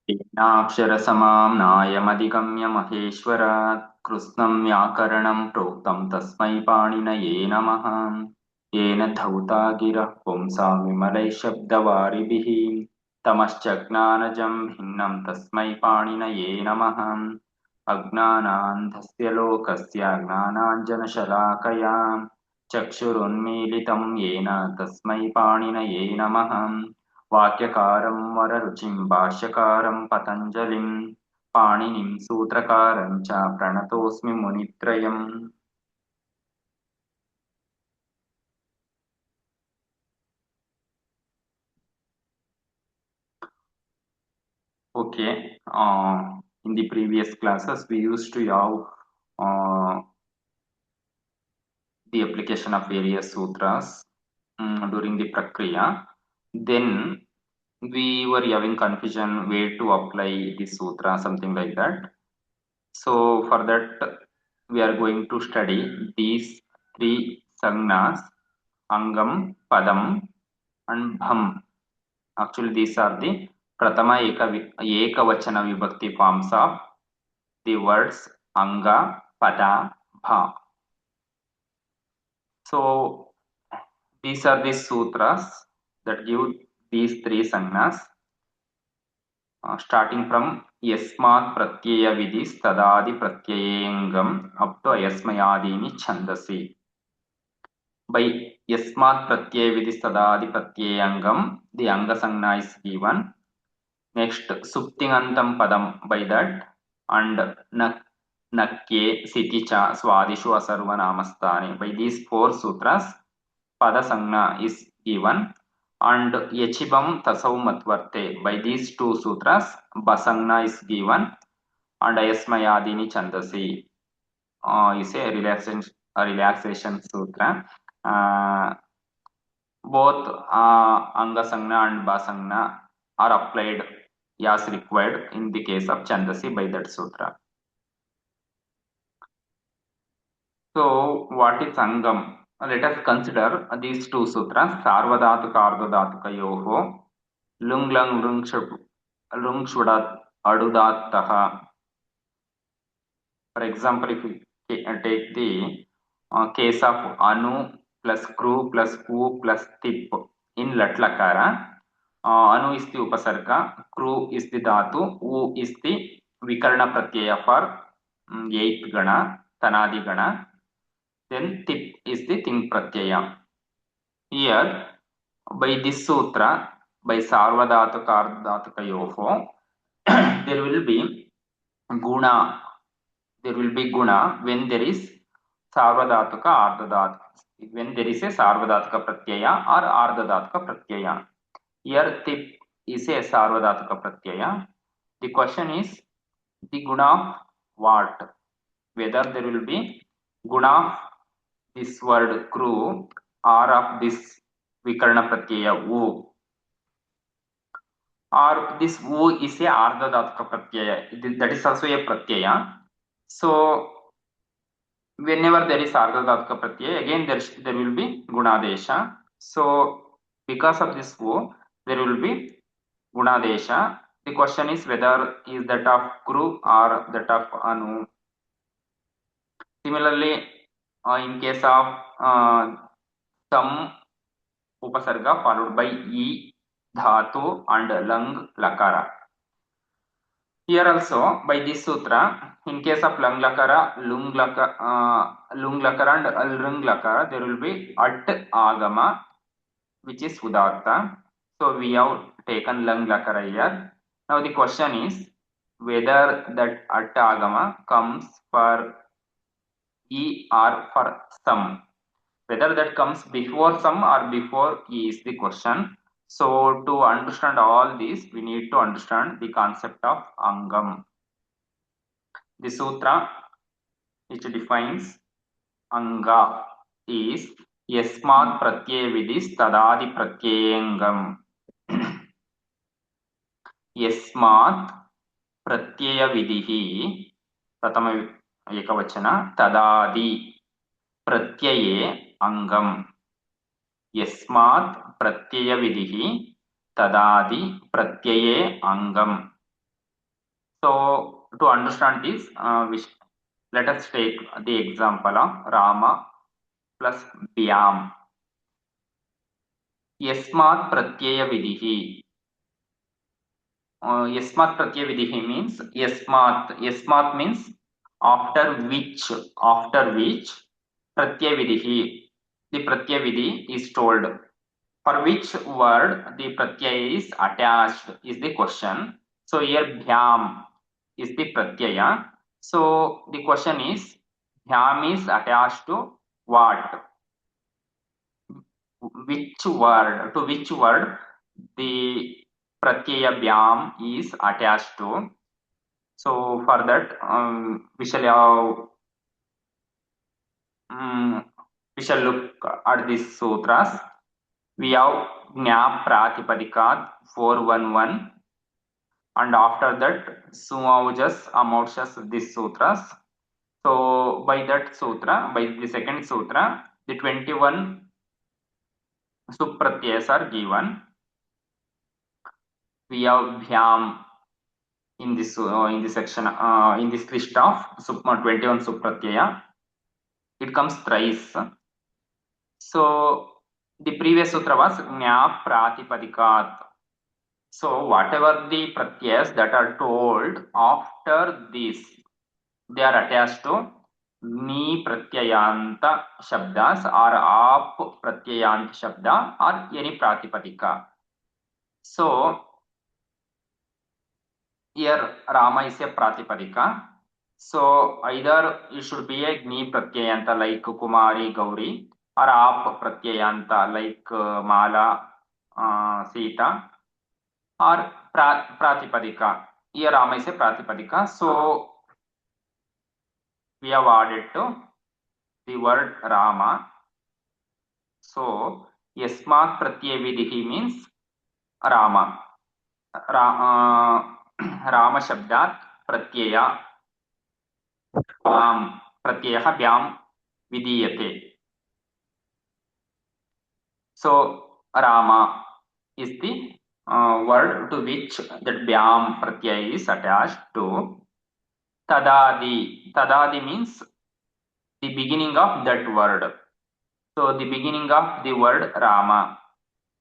येनाक्षरसमां नायमधिगम्य महेश्वरात् कृत्स्नं व्याकरणं प्रोक्तं तस्मै पाणिनये नमः। येन धौता गिरः पुंसां विमलैः शब्दवारिभिः तमश्च ज्ञानजं भिन्नं तस्मै पाणिनये नमः। अज्ञानान्धस्य लोकस्य ज्ञानाञ्जनशलाकया चक्षुरुन्मीलितं येन तस्मै पाणिनये नमः। वाक्यकारं वररुचिं भाष्यकारं पतञ्जलिं पाणिनिं सूत्रकारं च प्रणतोऽस्मि मुनित्रयम्। Okay, in the previous classes we used to have the application of various sutras during the prakriya. Then we were having confusion where to apply the sutra, something like that. So for that, we are going to study these three sangnas, angam, padam, and bham. Actually, these are the pratama ekavachana vibhakti forms of the words anga, pada, bha. So these are the sutras that give these three sangnas. Starting from yasmat pratyaya vidis tadadi pratyayengam up to ayasmayadini chandasi. By yasmat pratyaya vidis tadadi pratyayengam, the anga sangna is given. Next suptingantam padam, by that, and nakye siticha swadishu asarvanamastani, by these four sutras pada sangna is given. And yachibam tasau matvarte, by these two sutras basangna is given. And ayasmayadini chandasi is a relaxation sutra. Both anga sangna and basangna are applied as required in the case of chandasi by that sutra. So what is angam? Let us consider these two sutras. Sarvadhatuka ardhadhatukayoho lung lang lung shudat adudattaha. For example, if we take the case of anu plus kru plus u plus tip in latlakara, anu is the upasarga, kru is the dhatu, u is the vikarna pratyaya for eighth gana, tanadi gana, then tip is the ting pratyaya. Here, by this sutra, by sarvadhatuka ardhadhatukayoho, there will be guna. There will be guna when there is sarvadhatuka ardhadhatuka. When there is a sarvadhatuka pratyaya or ardhadhatuka pratyaya. Here tip is a sarvadhatuka pratyaya. The question is the guna of what? Whether there will be guna of this word kru or of this vikarna pratyaya u, or this u is a ardhadhatuka pratyaya. That is also a pratyaya. So whenever there is ardhadhatuka pratyaya, again there will be gunadesha. So because of this o, there will be gunadesha. The question is whether is that of kru or that of anu. Similarly, in case of some upasarga followed by e, dhatu and lang lakara. Here also by this sutra, in case of lang lakara, lung lakara and lung lakara, there will be at agama, which is udatta. So we have taken lang lakara here. Now the question is whether that at agama comes for e or for some. Whether that comes before some or before e is the question. So to understand all this, we need to understand the concept of angam. The sutra which defines anga is yasmat pratyaya vidis tadadi pratyayengam. Yasmat pratyaya vidihi pratama ekavachana tadadi pratyaye angam. Yasmat pratyaya vidihi tadadi pratyaye angam. So to understand this, let us take the example of Rama plus Vyam. Yasmat pratyaya vidihi. Yasmat pratyaya vidihi means Yasmat means after which pratyaya vidihi, the pratyaya vidhi is told. For which word the pratyaya is attached is the question. So here Bhyam is the pratyaya. So the question is, Bhyam is attached to what? Which word the pratyaya Bhyam is attached to? So for that, we shall look at these sutras. We have Jna Pratipadika 411, and after that Sumaujas Amaushas these sutras. So by that sutra, by the second sutra, the 21 supratyas are given. We have Bhyam in this section, in this list of 21 supratyaya. It comes thrice. So the previous sutra was Jna Pratipadikat. So whatever the pratyas that are told after this, they are attached to ni pratyayanta shabdas or ap pratyayanta shabda or any pratipadika. So here Rama is a pratipadika. So either it should be a ni pratyayanta like Kumari Gauri, or ap pratyayanta like Mala Sita, or pratipadika. Here Rama is a pratipadika. So we have added to the word Rama. So Yasmat pratyaya vidihi means Rama. Rama shabdat pratyaya pratyaya Vyam vidiyate. So Rama is the word to which that Vyam pratyaya is attached to. Tadadi means the beginning of that word. So the beginning of the word Rama.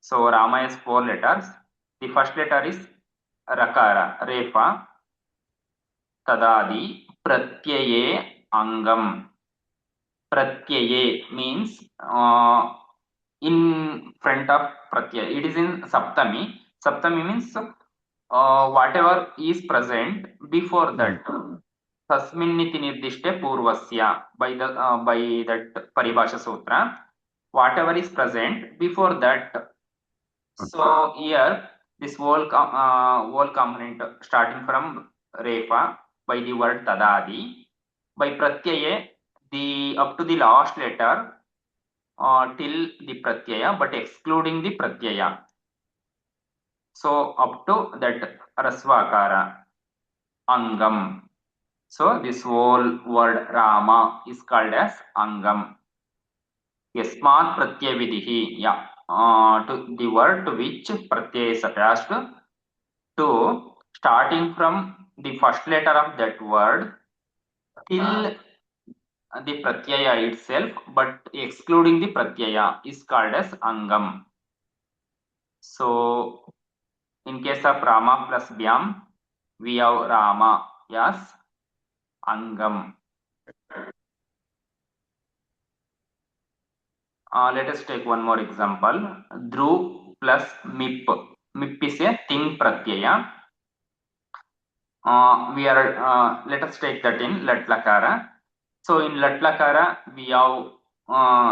So Rama has 4 letters. The first letter is Rakara, Refa. Tadadi Pratyaye Angam. Pratyaye means in front of Pratyaya. It is in Saptami. Saptami means whatever is present before that. Tasminniti nirdishte purvasya, by that Paribhasha Sutra. Whatever is present before that. So here this whole component starting from Refa by the word Tadadi, by Pratyaye the up to the last letter till the Pratyaya, but excluding the Pratyaya. So up to that Rasvakara Angam. So this whole word Rama is called as Angam. Yasmat Pratyaya Vidihi, yeah, to the word to which Pratyaya is attached to, starting from the first letter of that word till the Pratyaya itself, but excluding the Pratyaya is called as Angam. So in case of Rama plus Vyam, we have Rama, yes, Angam. Let us take one more example. Dhru plus Mip. Mip is a thing pratyaya. Let us take that in Latlakara. So in Latlakara, we have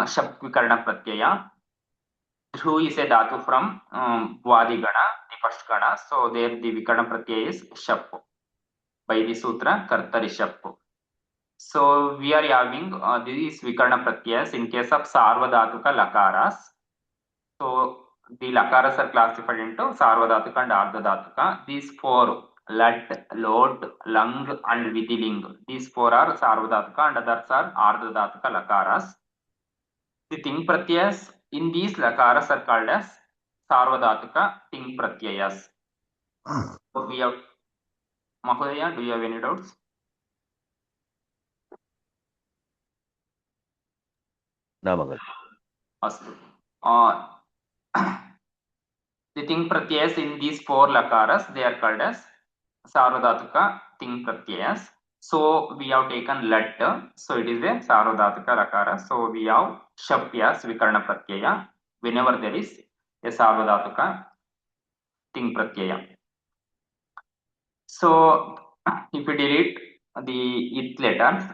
Shab Vikarna pratyaya. Dhru is a dhatu from Vadi Gana, the first Gana. So there the Vikarna pratyaya is Shap by the Sutra Kartari Shap. So we are having these Vikarna pratyayas in case of Sarvadhatuka Lakaras. So the Lakaras are classified into Sarvadhatuka and Ardhadhatuka. These 4, Lat, Lot, Lang and Vidiling. These 4 are Sarvadhatuka and others are Ardhadhatuka Lakaras. The Ting Pratyayas in these Lakaras are called as Sarvadhatuka Ting Pratyayas. So we have Mahodaya, do you have any doubts? न महोदय. Astu. The ting pratyayas in these four lakaras, they are called as sarvadhatuka ting pratyayas. So we have taken lat, so it is a sarvadhatuka lakara. So we have shapyas vikarna pratyaya whenever there is a sarvadhatuka ting pratyaya. So if we delete the it letters,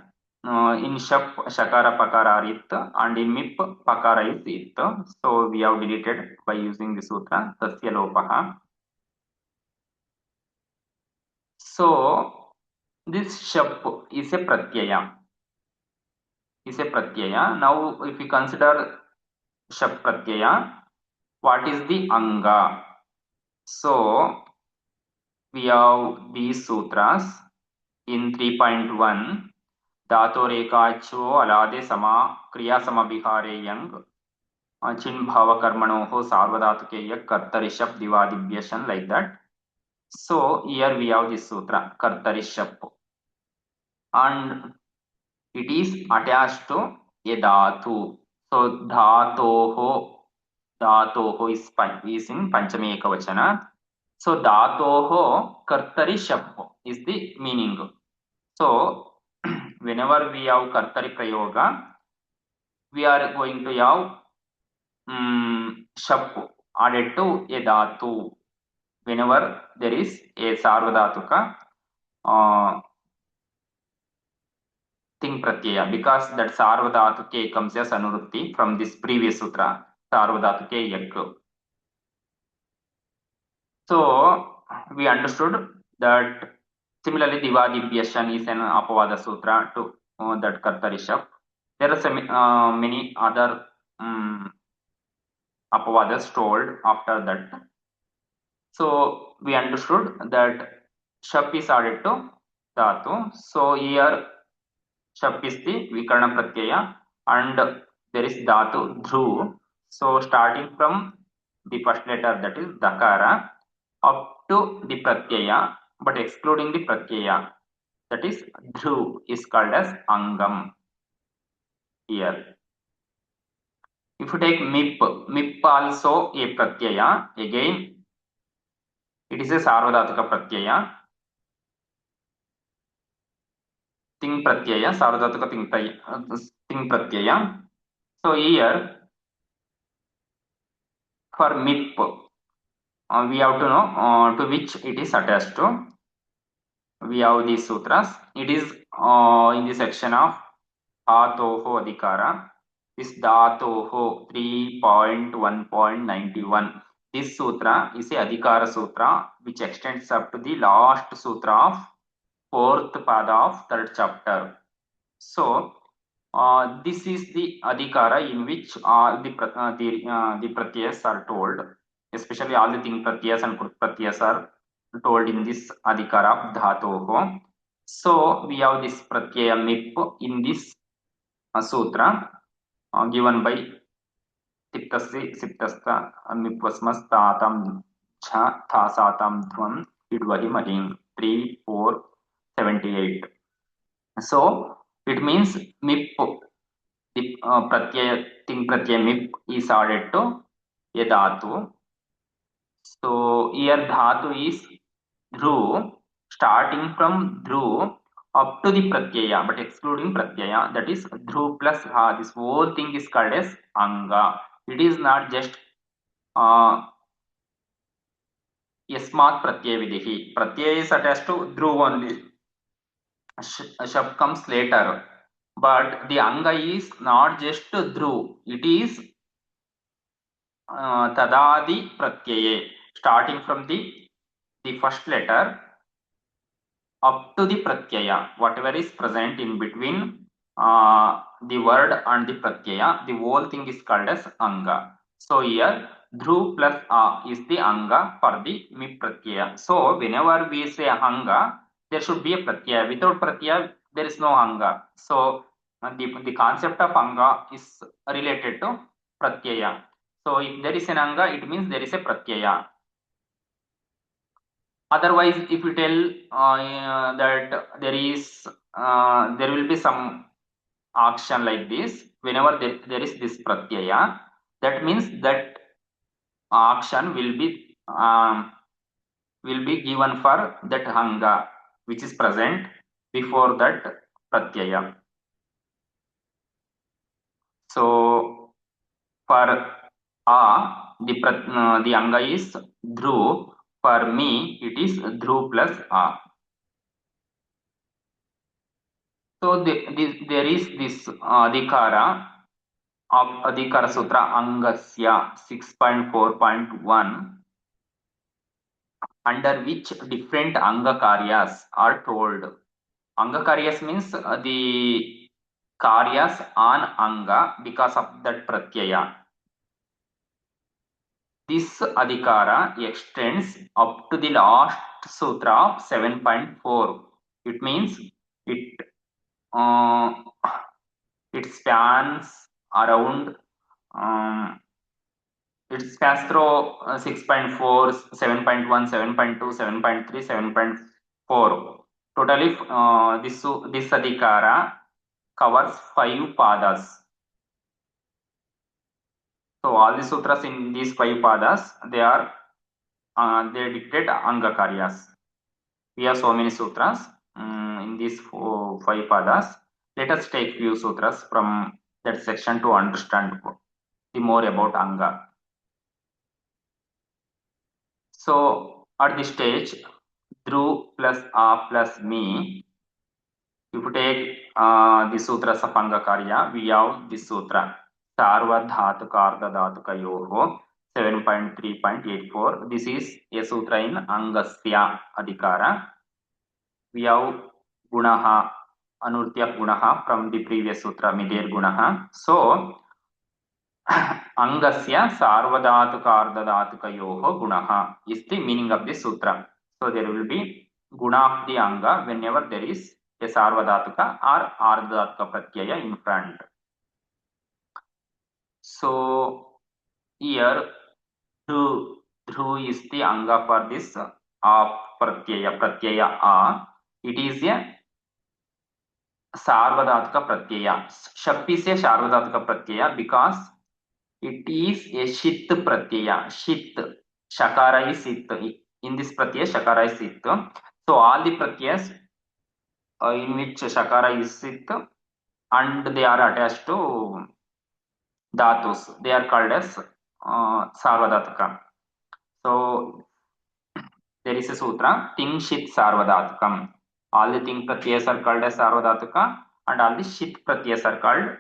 in shap shakara pakara are it, and in mip pakara is it. So we have deleted by using the sutra tasya lopaha. So this shap is a pratyaya. Now if we consider shap pratyaya, what is the anga? So we have these sutras in 3.1. धातोरेकाचो अलादे समा क्रिया समविहारे young चिन भाव कर्मणोः सार्वधातुके यक कर्तरिशप दिवादिभ्यशन like that. So here we have this sutra kartarishap, and it is attached to a dhatu. So dhatoho is in panchami ekavachana. So dhatoho kartarishap is the meaning. So whenever we have kartari prayoga, we are going to have shap added to a dhatu whenever there is a sarvadhatuka ting pratyaya, because that sarvadhatuke comes as anurutti from this previous sutra sarvadhatuke yak. So we understood that similarly divadibhyashan is an apavada sutra to that kartarishap. There are some many other apavadas told after that. So we understood that shap is added to dhatu. So here shap is the vikarna pratyaya and there is dhatu dhru. So starting from the first letter, that is dakara, up to the pratyaya, but excluding the pratyaya, that is dhru, is called as angam here. If you take mip also a pratyaya, again it is a sarvadhatuka pratyaya. Ting pratyaya, sarvadhatuka ting pratyaya. So here for mip, we have to know to which it is attached to. We have these sutras. It is in the section of dhatoho adhikara. This dhatoho 3.1.91. This sutra is a adhikara sutra which extends up to the last sutra of fourth pada of third chapter. So this is the adhikara in which all the pratyayas are told, especially all the ting pratyayas and krut pratyayas are told in this adhikara of dhatoho. So we have this pratyaya mip in this sutra given by tiptasi siptasta mipvasmas tatam cha thasatam dhvam idvahi maling 3.4.78. So it means mip, the pratyaya ting pratyaya mip is added to a dhatu. So here dhatu is dhru, starting from dhru up to the pratyaya, but excluding pratyaya, that is dhru plus ha. This whole thing is called as anga. It is not just yasmat pratyaya videhi. Pratyaya is attached to dhru only. Shab comes later, but the anga is not just dhru. It is tadadi pratyaye, starting from the first letter up to the pratyaya, whatever is present in between the word and the pratyaya, the whole thing is called as anga. So here dhru plus a is the anga for the mip pratyaya. So whenever we say anga, there should be a pratyaya. Without pratyaya, there is no anga. So the concept of anga is related to pratyaya. So if there is an anga, it means there is a pratyaya. Otherwise, if you tell that there will be some action like this, whenever there is this pratyaya, that means that action will be given for that anga which is present before that pratyaya. So for the anga is dhru. For me, it is dhru plus a. So there is this adhikara of Adhikara Sutra Angasya 6.4.1, under which different Angakaryas are told. Angakaryas means the karyas on Anga because of that pratyaya. This Adhikara extends up to the last sutra of 7.4. It means it uh, it spans around it spans through 6.4, 7.1, 7.2, 7.3, 7.4. Totally, this Adhikara covers 5 padas. So all the sutras in these 5 padas, they dictate Angakaryas. We have so many sutras in these 5 padas. Let us take few sutras from that section to understand the more about Anga. So at this stage, Dhru plus A plus me, if you take the sutras of Angakarya, we have this sutra, Sarvadhatuka Ardhadhatukayoho 7.3.84. This is a sutra in Angasya Adhikara. We have Gunaha, Anurtya Gunaha from the previous sutra, Midir Gunaha. So, Angasya Sarvadhatuka Ardhadhatukayoho Gunaha is the meaning of this sutra. So, there will be Guna of the Anga whenever there is a Sarvadhatuka or Ardhadhatuka Pratyaya in front. So, here Dhru is the Anga for this Pratyaya A. It is a Sarvadhatuka Pratyaya. Shakti se Sarvadhatuka Pratyaya because it is a Shit Pratyaya. Shit. Shakara is Sit. In this Pratyaya, Shakara is Sit. So all the Pratyayas in which Shakara is Sit and they are attached to Dhatus. They are called as Sarvadhatuka. So there is a sutra, Ting Shit Sarvadhatukam. All the Ting Pratyayas are called as Sarvadhatuka and all the Shit Pratyayas are called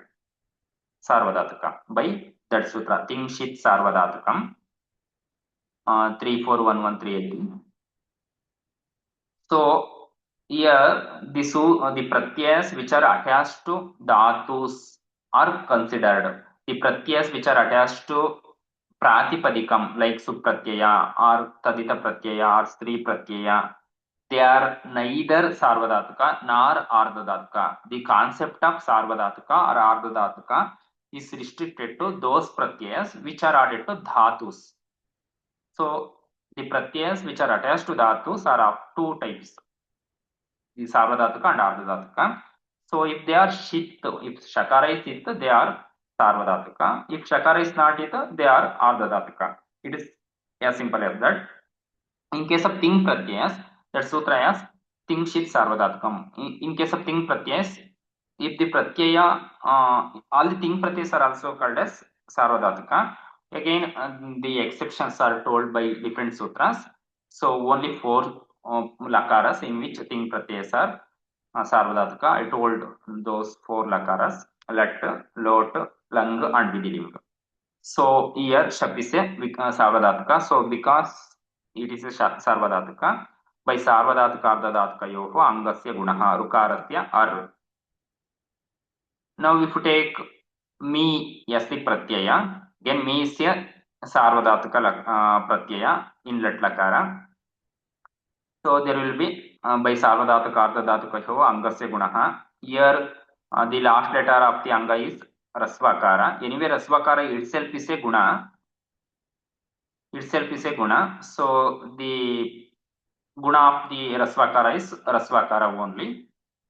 Sarvadhatuka by that sutra, Ting Shit Sarvadhatukam 341138. So here the pratyayas which are attached to dhatus are considered. The pratyayas which are attached to pratipadikam like supratyaya or tadita pratyaya or stri pratyaya, they are neither sarvadhatuka nor ardhadhatuka. The concept of sarvadhatuka or ardhadhatuka is restricted to those pratyayas which are added to dhatus. So the pratyayas which are attached to dhatus are of two types, the sarvadhatuka and ardhadhatuka. So if they are shit, if shakara is it, they are sarvadhatuka. If shakara is not it, they are ardhadhatuka. It is as simple as that. In case of ting pratyayas, that sutra is ting shit sarvadhatukam. In case of ting pratyayas, if the pratyaya, all the ting pratyayas are also called as sarvadhatuka. Again, the exceptions are told by different sutras. So only 4 lakaras in which ting pratyayas are sarvadhatuka. I told those 4 lakaras, lat, lot, lang and vidiling. So here Shakti se sarvadhatuka. So because it is a sarvadhatuka, by sarvadhatuka ardhadhatuka yoho angasya gunaha rukarasya ar. Now if you take me as the pratyaya, again me is a sarvadhatuka pratyaya in lat lakara. So there will be by sarvadhatuka ardhadhatuka yoho angasya gunaha. Here the last letter of the anga is rasvakara. Anyway, rasvakara itself is a guna. So the guna of the rasvakara is rasvakara only.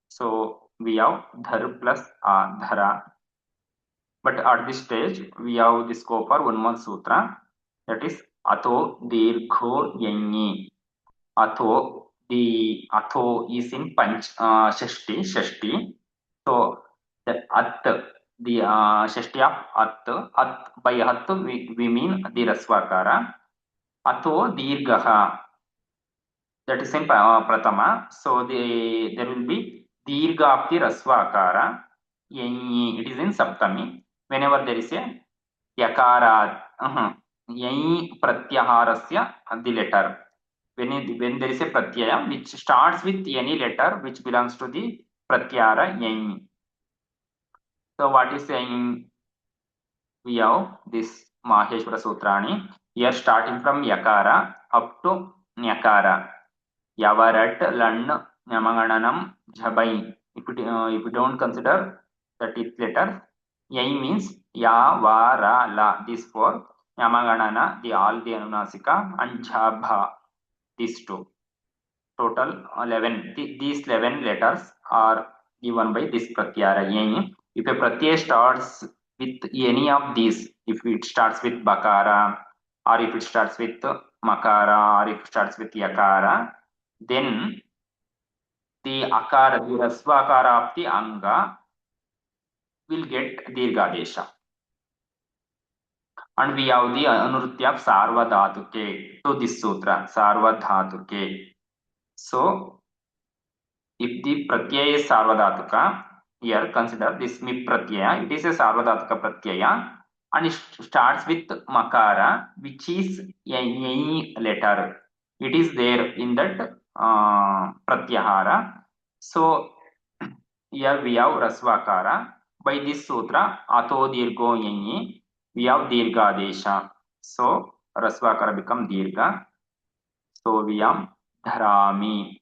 So we have dhar plus dhara. But at this stage, we have the scope for one more sutra, that is atho dirgho yanyi. Atho, the atho is in shashti. So the at, the shashti of at by at we mean the rasvakara. Atho dirgha, that is in pratama. So there will be dirgha of the rasvakara. Yanyi, it is in saptami. Whenever there is a yakara, yanyi pratyaharasya the letter, when there is a pratyaya which starts with any letter which belongs to the pratyahara yanyi. So what is saying? We have this Maheshwara Sutrani here starting from yakara up to nyakara. Yavarat, Lan, Namagananam, Jhabai. If you don't consider the teeth letters, Yai means Ya, Va, Ra, La. These four. Yamaganana, all the Anunasika, and Jhabha, these two. Total 11. These 11 letters are given by this pratyara Yai. If a pratyaya starts with any of these, if it starts with Bakara, or if it starts with Makara, or if it starts with Yakara, then the akara, the rasvakara of the anga will get dirghadesha. And we have the anurutya of sarvadhatuke to this sutra, sarvadhatuke. So if the pratyaya is sarvadhatuka, here consider this mi pratyaya, it is a sarvadhatuka pratyaya, and it starts with makara, which is any letter. It is there in that pratyahara. So here we have rasvakara. By this sutra, atho dirgho yanyi, we have dirghadesha. So rasvakara become dirgha. So we have dharami.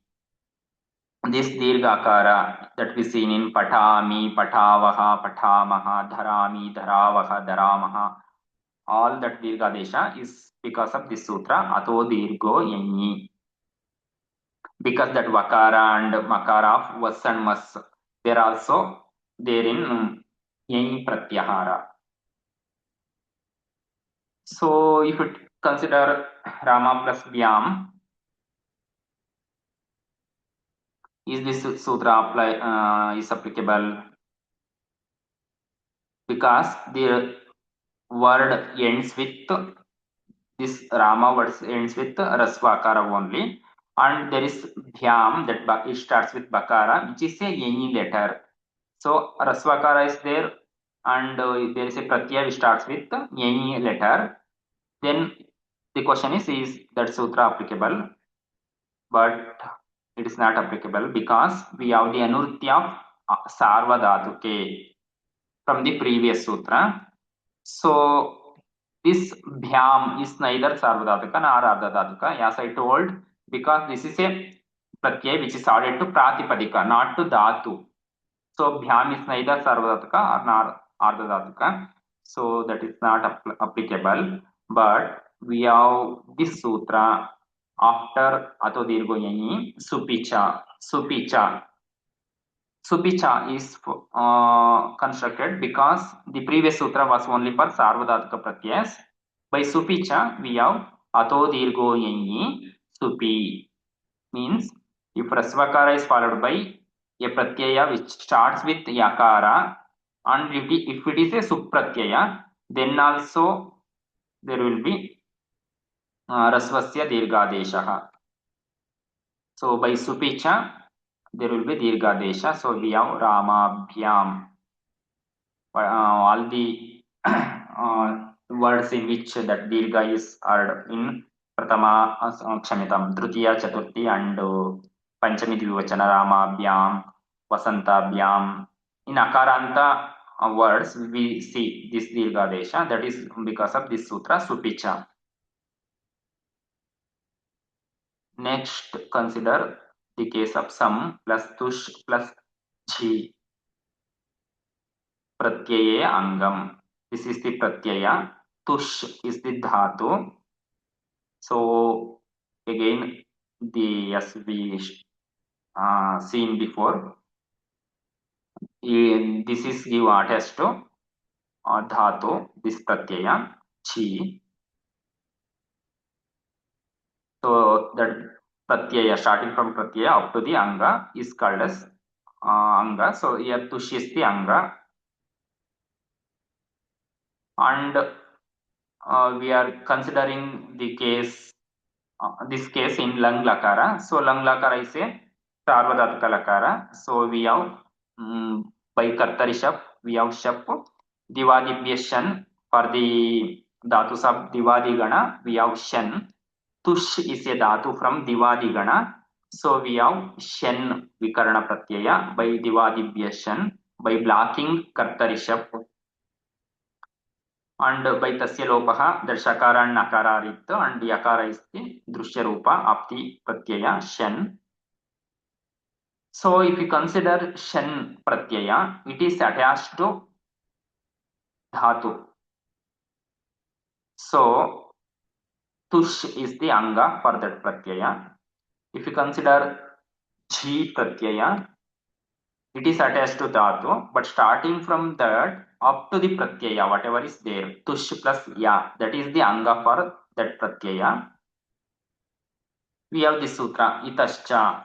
This dirghakara that we seen in patami, patavaha, patamaha, dharami, dharavaha, dharamaha, all that dirghadesha is because of this sutra, atho dirgho yanyi. Because that vakara and makara of vas and mas, they're also there in yanyi pratyahara. So if you consider Rama plus Vyam, is this sutra is applicable? Because the word ends with this Rama word ends with rasvakara only, and there is Bhyam that it starts with bakara, which is a any letter. So rasvakara is there, and there is a pratyaya which starts with any letter. Then the question is that sutra applicable? But it is not applicable because we have the anurutya of sarvadhatuke from the previous sutra. So this bhyam is neither sarvadhatuka nor ardhadhatuka, as I told, because this is a pratyay which is added to pratipadika, not to dhatu. So bhyam is neither sarvadhatuka nor ardhadhatuka, so that is not applicable. But we have this sutra after atho dirgho yanyi, supicha. Supicha is constructed because the previous sutra was only for sarvadhatuka pratyas. By supicha we have atho dirgho yanyi supi, means if rasvakara is followed by a pratyaya which starts with yakara, and if it is a supratyaya, then also there will be rasvasya dirghadesha. So by supicha there will be dirghadesha. So we have ramabhyam, all the words in which that dirgha is are in pratama, kshamyatam, tritiya, chaturthi and panchami dvivachana, ramabhyam, vasantabhyam. In akaranta words we see this dirghadesha, that is because of this sutra supicha. Next, consider the case of sam plus tush plus jhi. Pratyaye angam. This is the pratyaya. Tush is the dhatu. So again, the as we seen before. This is give attest to dhatu, this pratyaya chi. So that pratyaya starting from pratyaya up to the anga is called as anga. So here tush is the anga, and we are considering the case this case in lang lakara. So lang lakara is a sarvadhatika lakara. So we have by kartari shap we have shap divadibhya shan. For the dhatus of divadi gana we have shan. Tush is a dhatu from divadi gana. So we have shan vikarana pratyaya by divadibhya shan by blocking kartari shap. And by tasya lopaha, that shakara and nakara are it, and yakara is the drushya rupa of the pratyaya shan. So if you consider shan pratyaya, it is attached to dhatu. So tush is the anga for that pratyaya. If you consider jhi pratyaya, it is attached to dhatu, but starting from that up to the pratyaya, whatever is there, tush plus ya, that is the anga for that pratyaya. We have this sutra, itascha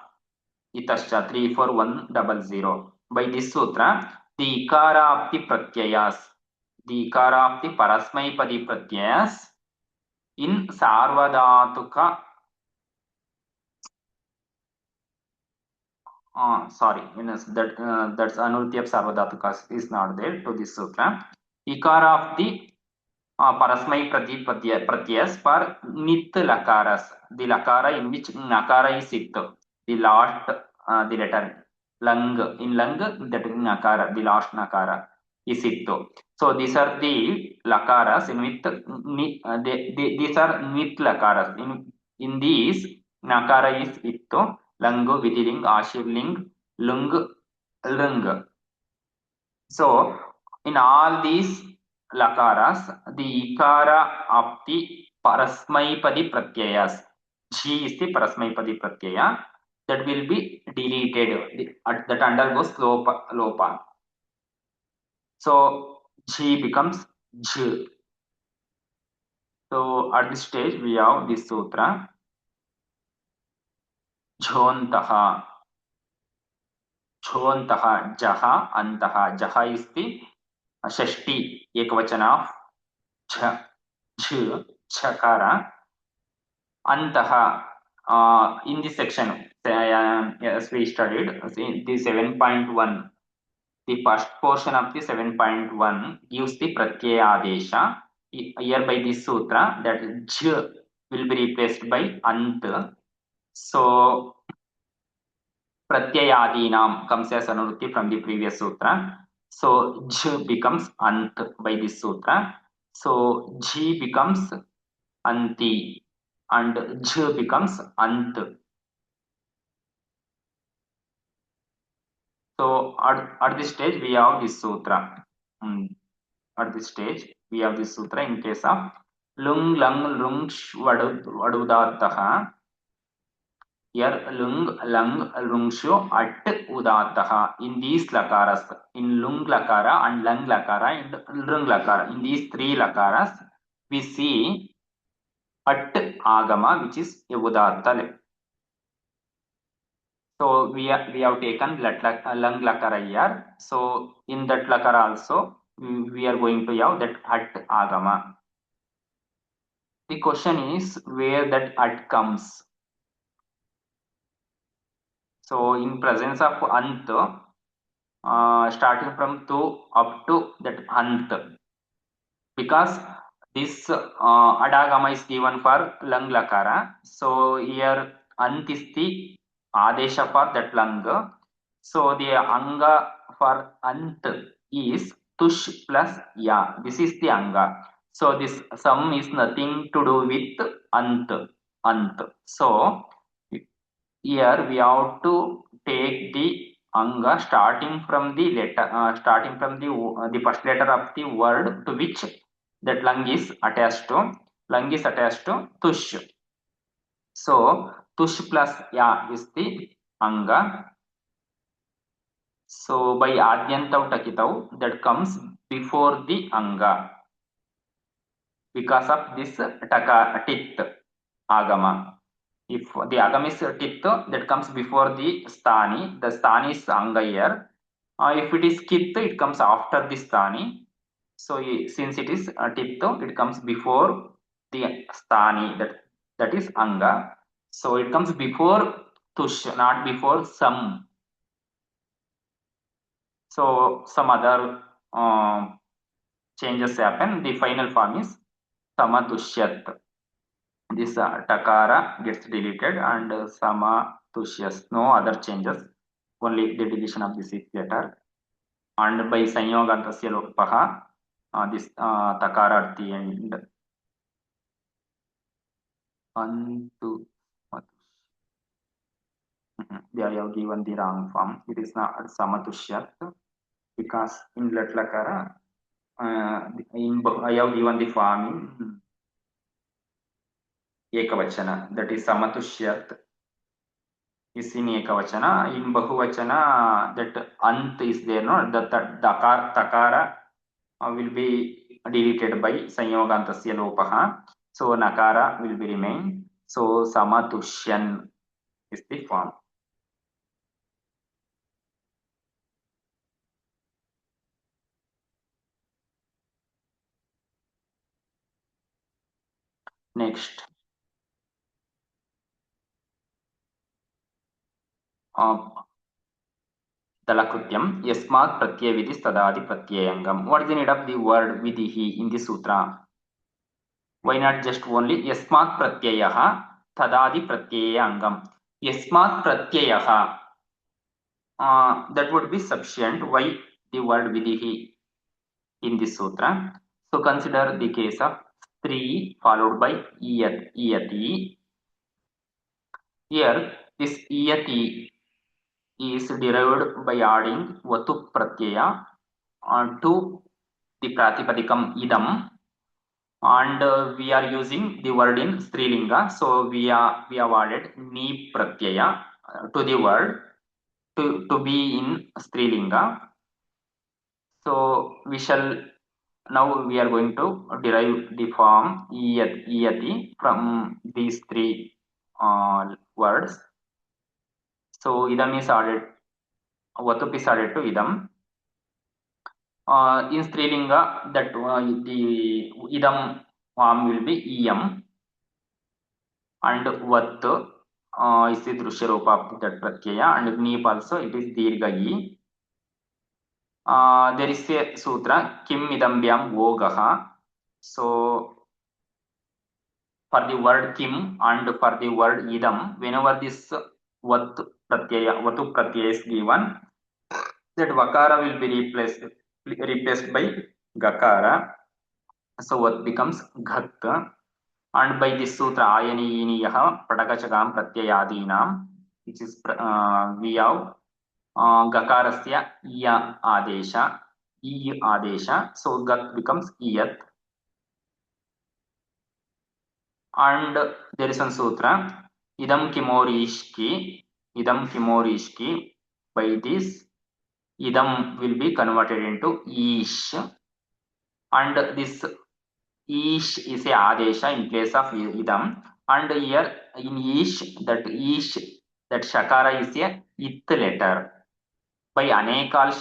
34100. By this sutra, the ikara of the pratyayas, the ikara of the parasmaipadi pratyayas in sarvadhatuka, that's anulti of sarvadhatukas is not there to this sutra. Ikara of the parasmaipadi pratyayas for nit lakaras, the lakara in which nakara is it, the last the letter lung, in lung that nakara, the last nakara is itto. So these are the lakaras in which these are nit lakaras. In these nakara is itto, lung, vidiling, ashivling, lung, lung. So in all these lakaras, the ikara of the parasmaipadi pratyayas, jhi is the parasmaipadi pratyaya, that will be deleted, that undergoes lopa. So jhi becomes jh. So at this stage we have this sutra, jhontaha, jhontaha, jaha, antaha. Jaha is the shashti ekavachana of jh, chakara. Antaha, in this section, as we studied, the 7.1, the first portion of the 7.1 gives the pratyaya adesha. Here by this sutra, that j will be replaced by ant. So pratyayadinam comes as anurti from the previous sutra. So j becomes ant by this sutra. So g becomes anti and jh becomes ant. So at this stage we have this sutra. At this stage we have this sutra in case of lung lang lung vadudataha. Here lung lang lungshu at udataha. In these lakaras, in lung lakara and lang lakara and lung lakara, in these three lakaras we see at agama, which is a udatta. So we have taken lung lakara here. So in that lakara also we are going to have that at agama. The question is where that at comes. So in presence of ant, starting from tu up to that ant, because this adagama is given for lung lakara. So here ant is the adesha for that lung. So the anga for ant is tush plus ya. This is the anga. So this sum is nothing to do with ant. So here we have to take the anga starting from the letter, starting from the first letter of the word to which that lung is attached to. Lung is attached to tush. So tush plus ya is the anga. So by adyantau takitau that comes before the anga because of this taka tit agama. If the agama is tit that comes before the stani is anga here. If it is kit, it comes after the stani. So since it is tit, it comes before the stani that is anga. So it comes before tush, not before some. So some other changes happen. The final form is samatushyat. This takara gets deleted and samatushyas. No other changes. Only the deletion of the sixth letter. And by sanyogantasya lopaha, this takara at the end. Antu. They have given the wrong form. It is not samatushyat because in latlakara, I have given the form in ekavachana, that is samatushyat is in ekavachana. In bahuvachana, that ant is there, no? That takara will be deleted by sanyogantasya lopaha. So nakara will be remain. So samatushyan is the form. Next, Dalakrutyam Yasmat Pratyaya Vidhi Tadadi Pratyayangam. What is the need of the word Vidhi in the sutra? Why not just only Yasmat Pratyayaha Tadadi Pratyayangam? Yasmat Pratyayaha. That would be sufficient. Why the word Vidhi in this sutra? So consider the case of 3 followed by iyati. Here, this iyati is derived by adding vatu pratyaya to the pratipadikam idam, and we are using the word in strilinga. So we have added ni pratyaya to the word to be in strilinga. So we are going to derive the form iyati from these 3 words. So idam is added, vatup is added to idam. In strilinga, that the idam form will be iyam, and vat is the drusya rupa of that pratyaya, and nip also it is dirgha yi. There is a sutra kim idambyam vogaha. So for the word kim and for the word idam, whenever this vatu pratyaya is given, that vakara will be replaced by gakara. So what becomes ghat, and by this sutra ayani yaha padakachagam pratyayadinam, which is we have gakarasya ya adesha, I adesha. So gat becomes iyat. And there is one sutra idam kimorishki. By this idam will be converted into ish, and this ish is a adesha in place of idam, and here in ish that shakara is a it letter. By anekal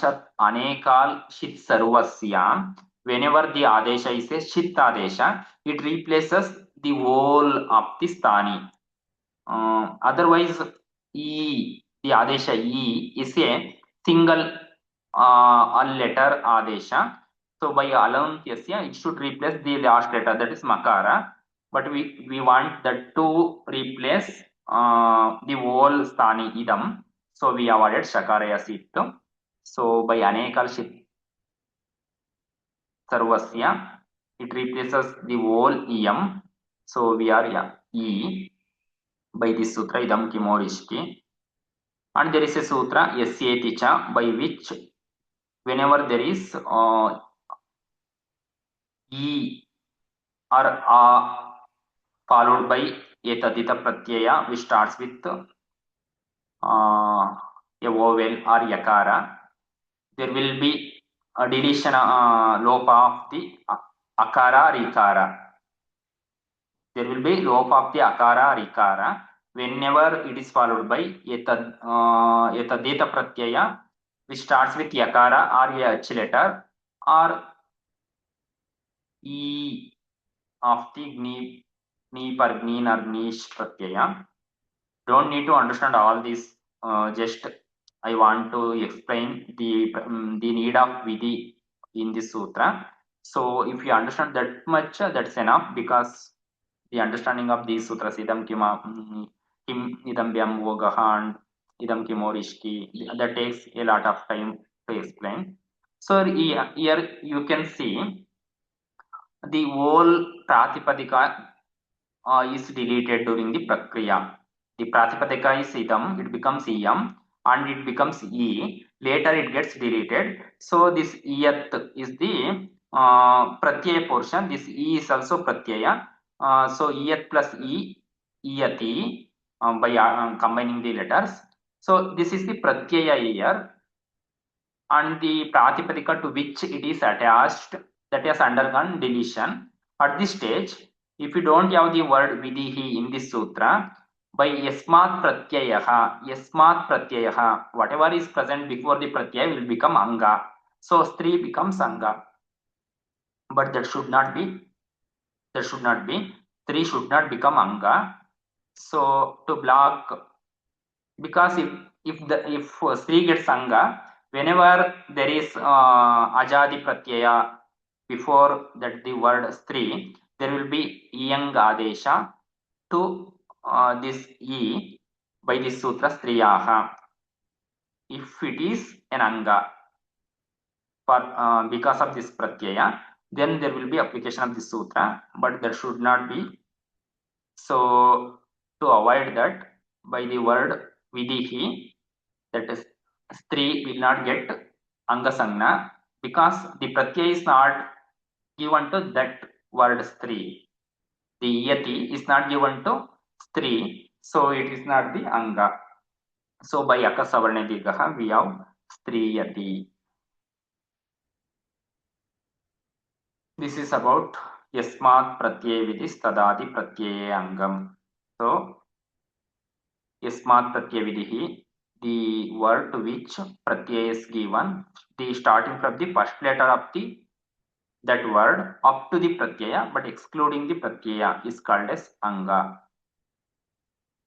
shit sarvasya, whenever the adesha is a shit adesha, it replaces the whole of the stani. Otherwise, the adesha e is a single letter adesha. So by alantyasya, it should replace the last letter, that is makara. But we want that to replace the whole stani idam. So we have added shakaraya sit. So by anekal shit sarvasya, it replaces the whole iyam. So we are e by this sutra idam kimorishki. And there is a sutra yasyeti cha, by which whenever there is e or a followed by etadita pratyaya which starts with a vowel or yakara. There will be a deletion lopa of the akara rikara. There will be lopa of the akara rikara whenever it is followed by etadita pratyaya which starts with yakara or a h letter or e of the gni per gneen or niche pratyaya. Don't need to understand all this. Just I want to explain the need of vidhi in this sutra. So if you understand that much, that's enough, because the understanding of these sutras, idam kim idam vyam vogaha and idam kimorishki, that takes a lot of time to explain. So here you can see the whole pratipadika is deleted during the prakriya. The pratipadika is idam, it becomes iyam, and it becomes e. Later it gets deleted. So this iyat is the pratyaya portion. This e is also pratyaya. So iyat plus e, iyati, by combining the letters. So this is the pratyaya here, and the pratipadika to which it is attached, that has undergone deletion. At this stage, if you don't have the word vidihi in this sutra, by yasmat pratyayaha, whatever is present before the pratyaya will become anga. So stri becomes anga, but that should not be. Stri should not become anga. So to block, because if stri gets anga, whenever there is ajadi pratyaya before that the word stri, there will be iyang adesha to this e by this sutra striyaha. If it is an anga for because of this pratyaya, then there will be application of this sutra, but there should not be. So to avoid that, by the word vidihi, that is stri will not get angasangna, because the pratyaya is not given to that word stri. The yati is not given to stri, so it is not the anga. So by akasavarna dirgha we have striyati. This is about yasmat pratyaya vidis tadadi pratyaya angam. So yasmat pratyaya vidihi, the word to which pratyaya is given, the starting from the first letter of the that word up to the pratyaya, but excluding the pratyaya, is called as anga.